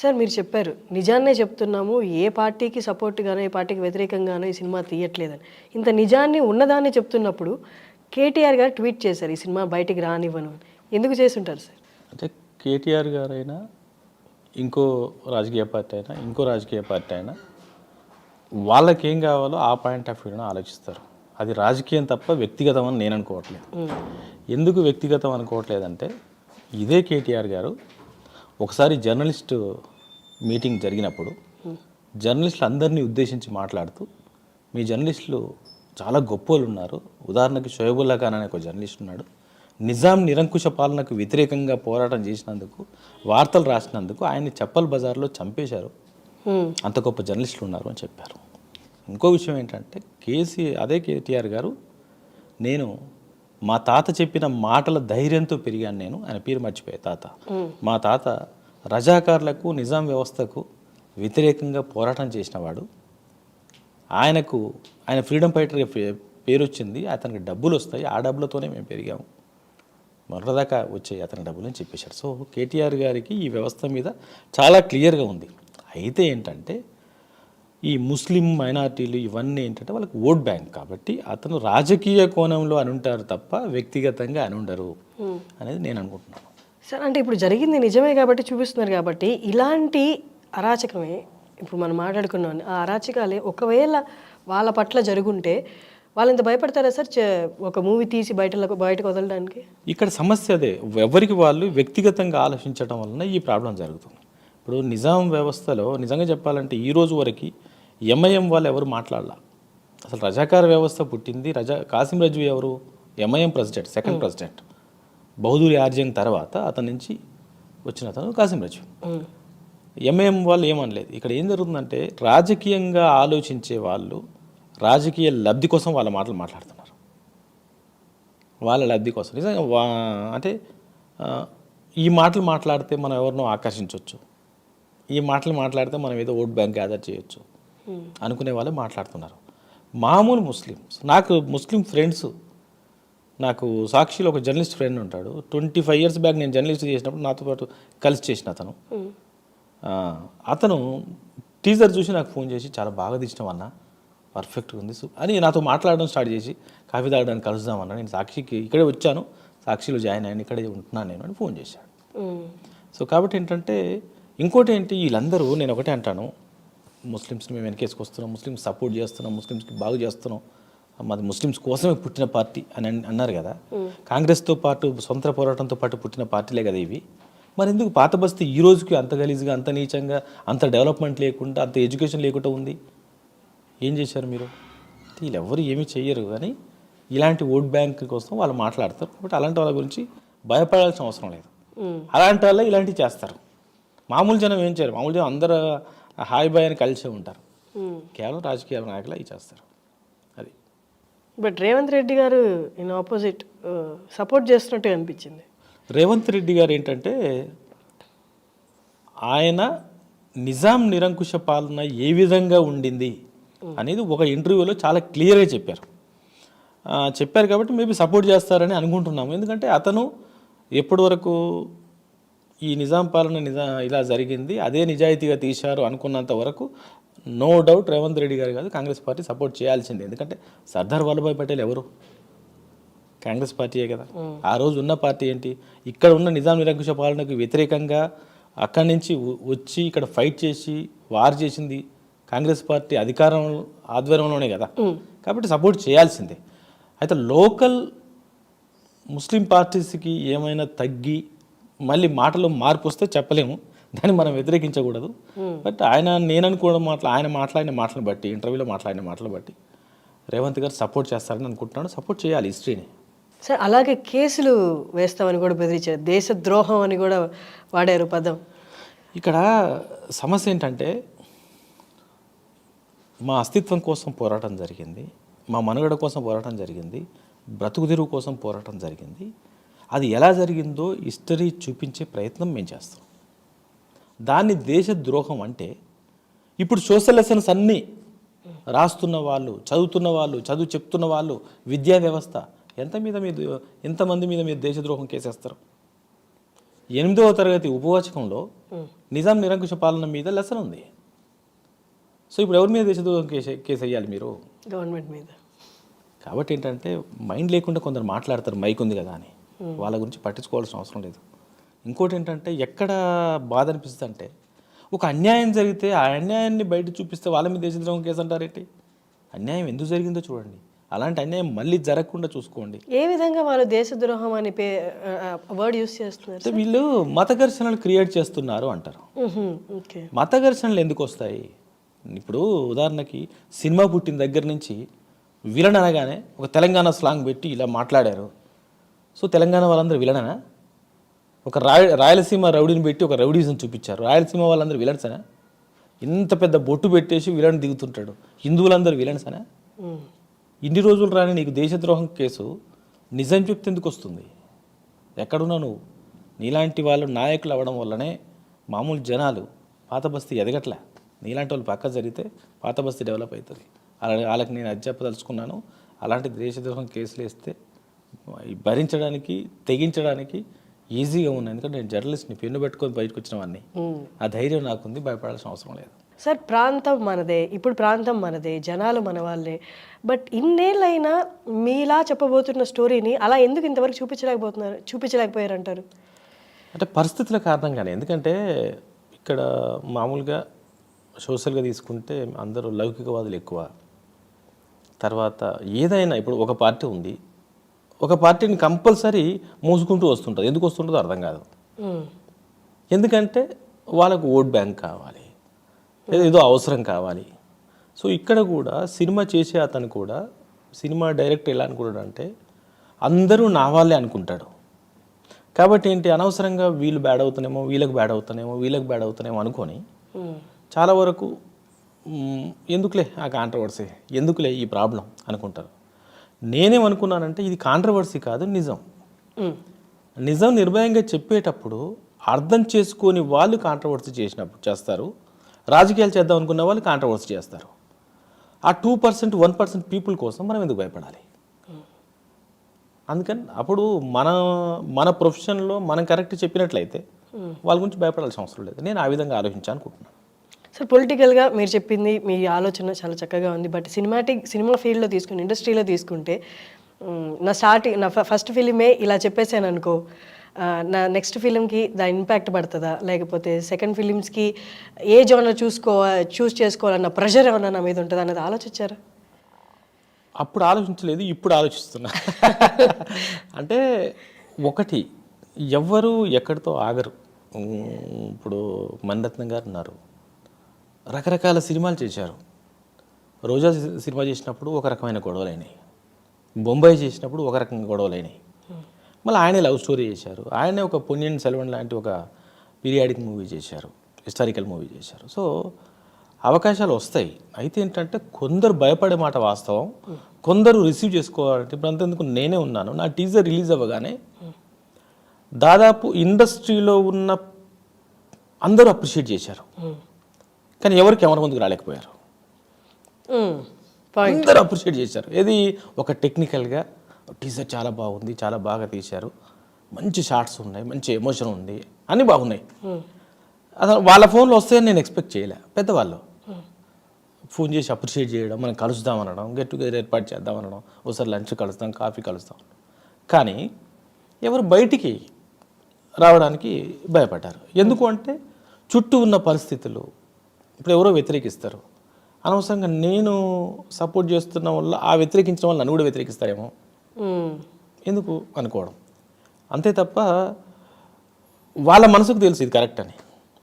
Sir మీరు చెప్పారు నిజాన్నే చెప్తున్నాము, ఏ పార్టీకి సపోర్ట్గానో ఏ పార్టీకి వ్యతిరేకంగానో ఈ సినిమా తీయట్లేదని. ఇంత నిజాన్ని ఉన్నదాన్ని చెప్తున్నప్పుడు కేటీఆర్ గారు ట్వీట్ చేశారు ఈ సినిమా బయటికి రానివ్వను అని. ఎందుకు చేసి ఉంటారు సార్? అంటే కేటీఆర్ గారైనా ఇంకో రాజకీయ పార్టీ అయినా ఇంకో రాజకీయ పార్టీ అయినా వాళ్ళకేం కావాలో ఆ పాయింట్ ఆఫ్ వ్యూని ఆలోచిస్తారు. అది రాజకీయం తప్ప వ్యక్తిగతం అని నేను అనుకోవట్లేదు. ఎందుకు వ్యక్తిగతం అనుకోవట్లేదంటే ఇదే కేటీఆర్ గారు ఒకసారి జర్నలిస్టు మీటింగ్ జరిగినప్పుడు జర్నలిస్టులు అందరినీ ఉద్దేశించి మాట్లాడుతూ మీ జర్నలిస్టులు చాలా గొప్పోళ్ళు ఉన్నారు, ఉదాహరణకి షోయబుల్లా ఖాన్ అనే ఒక జర్నలిస్ట్ ఉన్నాడు, నిజాం నిరంకుశ పాలనకు వ్యతిరేకంగా పోరాటం చేసినందుకు వార్తలు రాసినందుకు ఆయన్ని చప్పల్ బజార్లో చంపేశారు, అంత గొప్ప జర్నలిస్టులు ఉన్నారు అని చెప్పారు. ఇంకో విషయం ఏంటంటే అదే కేటీఆర్ గారు నేను మా తాత చెప్పిన మాటల ధైర్యంతో పెరిగాను నేను, ఆయన పేరు మర్చిపోయే తాత, మా తాత రజాకార్లకు నిజాం వ్యవస్థకు వ్యతిరేకంగా పోరాటం చేసినవాడు, ఆయన ఫ్రీడమ్ ఫైటర్గా పేరు వచ్చింది, అతనికి డబ్బులు వస్తాయి, ఆ డబ్బులతోనే మేము పెరిగాము, మొన్నదాకా వచ్చాయి అతని డబ్బులు అని చెప్పేశారు. సో కేటీఆర్ గారికి ఈ వ్యవస్థ మీద చాలా క్లియర్గా ఉంది. అయితే ఏంటంటే ఈ ముస్లిం మైనారిటీలు ఇవన్నీ ఏంటంటే వాళ్ళకి ఓట్ బ్యాంక్ కాబట్టి అతను రాజకీయ కోణంలో అనుంటారు తప్ప వ్యక్తిగతంగా అనుండరు అనేది నేను అనుకుంటున్నాను. సార్ అంటే ఇప్పుడు జరిగింది నిజమే కాబట్టి చూపిస్తున్నారు కాబట్టి ఇలాంటి అరాచకమే ఇప్పుడు మనం మాట్లాడుకున్నాం, ఆ అరాచకాలే ఒకవేళ వాళ్ళ పట్ల జరుగుంటే వాళ్ళు ఇంత భయపడతారా సార్ ఒక మూవీ తీసి బయటకు వదలడానికి? ఇక్కడ సమస్య అదే, ఎవరికి వాళ్ళు వ్యక్తిగతంగా ఆలోచించడం వలన ఈ ప్రాబ్లం జరుగుతుంది. ఇప్పుడు నిజాం వ్యవస్థలో నిజంగా చెప్పాలంటే ఈ రోజు వరకు ఎంఐఎం వాళ్ళు ఎవరు మాట్లాడాల. అసలు రజాకార వ్యవస్థ పుట్టింది కాసిం రజ్వీ ఎవరు, MIM president, second president, Bahadur Yar Jung తర్వాత అతని నుంచి వచ్చిన అతను కాసిం రజ్వీ. ఎంఐఎం వాళ్ళు ఏమనలేదు. ఇక్కడ ఏం జరుగుతుందంటే రాజకీయంగా ఆలోచించే వాళ్ళు రాజకీయ లబ్ధి కోసం వాళ్ళ మాటలు మాట్లాడుతున్నారు, వాళ్ళ లబ్ధి కోసం. నిజంగా అంటే ఈ మాటలు మాట్లాడితే మనం ఎవరినో ఆకర్షించవచ్చు, ఈ మాటలు మాట్లాడితే మనం ఏదో ఓట్ బ్యాంక్ గ్యాదర్ చేయొచ్చు అనుకునే వాళ్ళు మాట్లాడుతున్నారు. మామూలు ముస్లిమ్స్, నాకు ముస్లిం ఫ్రెండ్స్, నాకు సాక్షిలో ఒక జర్నలిస్ట్ ఫ్రెండ్ ఉంటాడు, 25 years బ్యాక్ నేను జర్నలిస్ట్ చేసినప్పుడు నాతో పాటు కలిసి చేసిన అతను టీజర్ చూసి నాకు ఫోన్ చేసి చాలా బాగా తీసినాం అన్న, పర్ఫెక్ట్గా ఉంది అని నాతో మాట్లాడడం స్టార్ట్ చేసి కాఫీ తాగడానికి కలుద్దామన్నా, నేను సాక్షికి ఇక్కడే వచ్చాను, సాక్షిలో జాయిన్ అయ్యాను, ఇక్కడే ఉంటున్నాను నేను అని ఫోన్ చేశాడు. సో కాబట్టి ఏంటంటే ఇంకోటి ఏంటి, వీళ్ళందరూ నేను ఒకటే అంటాను, ముస్లిమ్స్ని మేము వెనకేసుకొస్తున్నాం, ముస్లిమ్స్ సపోర్ట్ చేస్తున్నాం, ముస్లిమ్స్కి బాగు చేస్తున్నాం, మాది ముస్లిమ్స్ కోసమే పుట్టిన పార్టీ అని అన్నారు కదా. కాంగ్రెస్తో పాటు సొంత పోరాటంతో పాటు పుట్టిన పార్టీలే కదా ఇవి. మరి ఎందుకు పాత బస్తీ ఈ రోజుకి అంత గలీజ్గా, అంత నీచంగా, అంత డెవలప్మెంట్ లేకుండా, అంత ఎడ్యుకేషన్ లేకుండా ఉంది? ఏం చేశారు మీరు? వీళ్ళు ఎవరు ఏమీ చెయ్యరు, కానీ ఇలాంటి ఓట్ బ్యాంక్ కోసం వాళ్ళు మాట్లాడతారు. కాబట్టి అలాంటి వాళ్ళ గురించి భయపడాల్సిన అవసరం లేదు. అలాంటి వాళ్ళే ఇలాంటివి చేస్తారు. మామూలు జనం ఏం చేయరు, మామూలు జనం అందరూ హాయ్ బాయ్ అని కలిసే ఉంటారు. కేవలం రాజకీయ నాయకులు అవి చేస్తారు. అది. బట్ రేవంత్ రెడ్డి గారు ఇన్ ఆపోజిట్ సపోర్ట్ చేస్తున్నట్టు అనిపించింది. రేవంత్ రెడ్డి గారు ఏంటంటే ఆయన నిజాం నిరంకుశ పాలన ఏ విధంగా ఉండింది అనేది ఒక ఇంటర్వ్యూలో చాలా క్లియర్గా చెప్పారు కాబట్టి మేబీ సపోర్ట్ చేస్తారని అనుకుంటున్నాము. ఎందుకంటే అతను ఎప్పటి వరకు ఈ నిజాం పాలన ఇలా జరిగింది, అదే నిజాయితీగా తీశారు అనుకున్నంత వరకు నో డౌట్ రేవంత్ రెడ్డి గారు కాదు కాంగ్రెస్ పార్టీ సపోర్ట్ చేయాల్సిందే. ఎందుకంటే సర్దార్ వల్లభాయ్ పటేల్ ఎవరు? కాంగ్రెస్ పార్టీయే కదా. ఆ రోజు ఉన్న పార్టీ ఏంటి? ఇక్కడ ఉన్న నిజాం నిరంకుశ పాలనకు వ్యతిరేకంగా అక్కడి నుంచి వచ్చి ఇక్కడ ఫైట్ చేసి వార్ చేసింది కాంగ్రెస్ పార్టీ అధికారం ఆధ్వర్యంలోనే కదా. కాబట్టి సపోర్ట్ చేయాల్సిందే. అయితే లోకల్ ముస్లిం పార్టీస్కి ఏమైనా తగ్గి మళ్ళీ మాటలో మార్పు వస్తే చెప్పలేము, దాన్ని మనం వ్యతిరేకించకూడదు. బట్ నేను అనుకోవడం ఆయన మాట్లాడిన మాటలను బట్టి, ఇంటర్వ్యూలో మాట్లాడిన మాటలను బట్టి రేవంత్ గారు సపోర్ట్ చేస్తారని అనుకుంటున్నాను. సపోర్ట్ చేయాలి హిస్టరీని. సార్ అలాగే కేసులు వేస్తామని కూడా బెదిరించారు, దేశద్రోహం అని కూడా వాడారు పదం. ఇక్కడ సమస్య ఏంటంటే మా అస్తిత్వం కోసం పోరాటం జరిగింది, మా మనుగడ కోసం పోరాటం జరిగింది, బ్రతుకు తెరువు కోసం పోరాటం జరిగింది. అది ఎలా జరిగిందో హిస్టరీ చూపించే ప్రయత్నం మేము చేస్తాం. దాన్ని దేశద్రోహం అంటే ఇప్పుడు సోషల్ లెసన్స్ అన్నీ రాస్తున్న వాళ్ళు, చదువుతున్న వాళ్ళు, చదువు చెప్తున్న వాళ్ళు, విద్యా వ్యవస్థ ఎంతమంది మీద మీరు దేశద్రోహం కేసేస్తారు? 8వ తరగతి ఉపవాచకంలో నిజాం నిరంకుశ పాలన మీద లెసన్ ఉంది. సో ఇప్పుడు ఎవరి మీద దేశద్రోహం కేసు వేయాలి మీరు? గవర్నమెంట్ మీద. కాబట్టి ఏంటంటే మైండ్ లేకుండా కొందరు మాట్లాడతారు మైక్ ఉంది కదా అని, వాళ్ళ గురించి పట్టించుకోవాల్సిన అవసరం లేదు. ఇంకోటి ఏంటంటే ఎక్కడ బాధ అనిపిస్తుంది అంటే ఒక అన్యాయం జరిగితే ఆ అన్యాయాన్ని బయట చూపిస్తే వాళ్ళ మీద దేశద్రోహం కేసు అంటారేంటి? అన్యాయం ఎందుకు జరిగిందో చూడండి, అలాంటి అన్యాయం మళ్ళీ జరగకుండా చూసుకోండి. ఏ విధంగా వాళ్ళు దేశద్రోహం అని వర్డ్ యూస్ చేస్తున్నారు? వీళ్ళు మత ఘర్షణలు క్రియేట్ చేస్తున్నారు అంటారు. మత ఘర్షణలు ఎందుకు వస్తాయి? ఇప్పుడు ఉదాహరణకి సినిమా పుట్టిన దగ్గర నుంచి విలన్ అనగానే ఒక తెలంగాణ స్లాంగ్ పెట్టి ఇలా మాట్లాడారు. సో తెలంగాణ వాళ్ళందరూ విలనా? ఒక రాయలసీమ రౌడీని పెట్టి ఒక రౌడీజం చూపించారు. రాయలసీమ వాళ్ళందరూ విలన్సనా? ఇంత పెద్ద బొట్టు పెట్టేసి విలన్ దిగుతుంటాడు, హిందువులందరూ విలన్సనా? ఇన్ని రోజులు రాని నీకు దేశద్రోహం కేసు నిజం చెప్తే ఎందుకు వస్తుంది? ఎక్కడున్నా నువ్వు? నీలాంటి వాళ్ళు నాయకులు అవ్వడం వల్లనే మామూలు జనాలు పాత బస్తీ ఎదగట్లే. నీలాంటి వాళ్ళు పక్క జరిగితే పాత బస్తీ డెవలప్ అవుతుంది. వాళ్ళకి నేను అది చెప్పదలుచుకున్నాను. అలాంటి దేశద్రోహం కేసులు వేస్తే భరించడానికి తెగించడానికి ఈజీగా ఉన్నాయి. ఎందుకంటే నేను జర్నలిస్ట్ని, పెన్ను పెట్టుకొని బయటకు వచ్చిన వాడిని. ఆ ధైర్యం నాకుంది, భయపడాల్సిన అవసరం లేదు. సార్, ప్రాంతం మనదే, ఇప్పుడు ప్రాంతం మనదే, జనాలు మన వాళ్ళే. బట్ ఇన్నేళ్ళైనా మీలా చెప్పబోతున్న స్టోరీని అలా ఎందుకు ఇంతవరకు చూపించలేకపోయారంటారు? అంటే పరిస్థితుల కారణంగానే. ఎందుకంటే ఇక్కడ మామూలుగా సోషల్గా తీసుకుంటే అందరూ లౌకికవాదులు ఎక్కువ. తర్వాత ఏదైనా ఇప్పుడు ఒక పార్టీ ఉంది, ఒక పార్టీని కంపల్సరీ మోసుకుంటూ వస్తుంటుంది. ఎందుకు వస్తుంటుందో అర్థం కాదు. ఎందుకంటే వాళ్ళకు ఓట్ బ్యాంక్ కావాలి, ఏదో అవసరం కావాలి. సో ఇక్కడ కూడా సినిమా చేసే అతను కూడా, సినిమా డైరెక్టర్ ఎలా అనుకుంటాడంటే అందరూ నా వాళ్ళే అనుకుంటాడు. కాబట్టి ఏంటి, అనవసరంగా వీళ్ళు బ్యాడ్ అవుతానేమో, వీళ్ళకి బ్యాడ్ అవుతానేమో, వీళ్ళకి బ్యాడ్ అవుతానేమో అనుకొని చాలా వరకు ఎందుకులే ఆ కాంట్రవర్సీ, ఎందుకులే ఈ ప్రాబ్లం అనుకుంటారు. నేనేమనుకున్నానంటే ఇది కాంట్రవర్సీ కాదు, నిజం. నిజం నిర్భయంగా చెప్పేటప్పుడు అర్థం చేసుకొని వాళ్ళు కాంట్రవర్సీ చేస్తారు. రాజకీయాలు చేద్దాం అనుకున్న వాళ్ళు కాంట్రవర్సీ చేస్తారు. ఆ 2%, 1% పీపుల్ కోసం మనం ఎందుకు భయపడాలి? అందుకని అప్పుడు మన ప్రొఫెషన్లో మనం కరెక్ట్ చెప్పినట్లయితే వాళ్ళ గురించి భయపడాల్సిన అవసరం లేదు. నేను ఆ విధంగా ఆలోచించాను అనుకుంటున్నాను. సార్, పొలిటికల్గా మీరు చెప్పింది, మీ ఆలోచన చాలా చక్కగా ఉంది. బట్ సినిమా ఫీల్డ్లో తీసుకుని, ఇండస్ట్రీలో తీసుకుంటే నా ఫస్ట్ ఫిలిమే ఇలా చెప్పేసాను అనుకో, నా నెక్స్ట్ ఫిలింకి దాని ఇంపాక్ట్ పడుతుందా, లేకపోతే సెకండ్ ఫిలిమ్స్కి ఏ జోనర్ చూస్ చేసుకోవాలన్న ప్రెషర్ ఏమన్నా నా మీద ఉంటుందా అన్నది ఆలోచించారా? అప్పుడు ఆలోచించలేదు, ఇప్పుడు ఆలోచిస్తున్నా. అంటే ఒకటి, ఎవ్వరు ఎక్కడితో ఆగరు. ఇప్పుడు మణిరత్నం గారు ఉన్నారు, రకరకాల సినిమాలు చేశారు. రోజా సినిమా చేసినప్పుడు ఒక రకమైన గొడవలు అయినాయి, బొంబాయి చేసినప్పుడు ఒక రకంగా గొడవలు అయినాయి. మళ్ళీ ఆయనే లవ్ స్టోరీ చేశారు, ఆయనే ఒక పొన్నియిన్ సెల్వన్ లాంటి ఒక పీరియాడిక్ మూవీ చేశారు, హిస్టారికల్ మూవీ చేశారు. సో అవకాశాలు వస్తాయి. అయితే ఏంటంటే కొందరు భయపడే మాట వాస్తవం, కొందరు రిసీవ్ చేసుకోవాలంటే ఇప్పుడు అంతెందుకు నేనే ఉన్నాను. నా టీజర్ రిలీజ్ అవ్వగానే దాదాపు ఇండస్ట్రీలో ఉన్న అందరూ అప్రిషియేట్ చేశారు, కానీ ఎవరు కెమెరా ముందుకు రాలేకపోయారు. అందరూ అప్రిషియేట్ చేశారు. ఏది ఒక టెక్నికల్గా టీజర్ చాలా బాగుంది, చాలా బాగా తీశారు, మంచి షార్ట్స్ ఉన్నాయి, మంచి ఎమోషన్ ఉంది, అన్నీ బాగున్నాయి. అసలు వాళ్ళ ఫోన్లో వస్తాయని నేను ఎక్స్పెక్ట్ చేయలే. పెద్దవాళ్ళు ఫోన్ చేసి అప్రిషియేట్ చేయడం, మనం కలుద్దాం అనడం, గెట్ టుగెదర్ ఏర్పాటు చేద్దాం అనడం, ఒకసారి లంచ్ కలుస్తాం, కాఫీ కలుస్తాం. కానీ ఎవరు బయటికి రావడానికి భయపడ్డారు. ఎందుకు అంటే చుట్టూ ఉన్న పరిస్థితులు. ఇప్పుడు ఎవరో వ్యతిరేకిస్తారు, అనవసరంగా నేను సపోర్ట్ చేస్తున్న వల్ల ఆ వ్యతిరేకించిన వాళ్ళు నన్ను కూడా వ్యతిరేకిస్తారేమో ఎందుకు అనుకోవడం. అంతే తప్ప వాళ్ళ మనసుకు తెలుసు ఇది కరెక్ట్ అని.